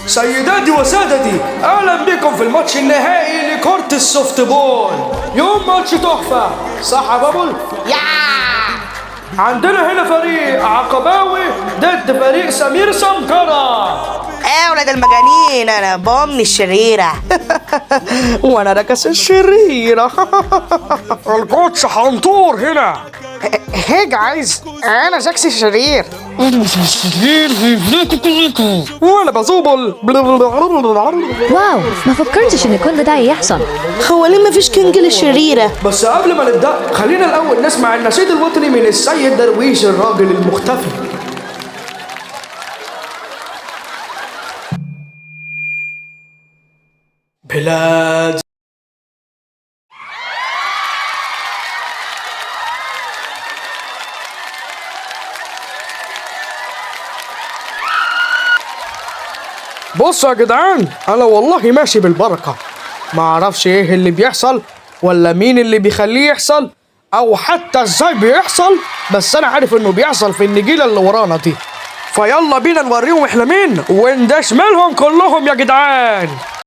سيداتي وسادتي، اهلا بكم في الماتش النهائي لكرة السوفت بول. يوم ماتش تحفة، صح يا بابل؟ عندنا هنا فريق عقباوي ضد فريق سمير سمكرة. ايه ولاد المجانين، انا بامني الشريرة. وانا ركس الشريرة. الكوتش حنطور هنا. هي جايز، انا جاكسي الشرير. وانا بزوبل. واو، ما فكرتش ان كل ده يحصل. هو ليه مفيش كينج للشريرة؟ بس قبل ما نبدأ خلينا الأول نسمع النشيد الوطني من السيد درويش الراجل المختفي. بلاد بصوا يا جدعان، انا والله ماشي بالبركة، ما اعرفش ايه اللي بيحصل ولا مين اللي بيخليه يحصل او حتى ازاي بيحصل، بس انا عارف انه بيحصل في النجيلة اللي ورانا دي. فيلا بينا نوريهم احنا مين وندشملهم كلهم يا جدعان.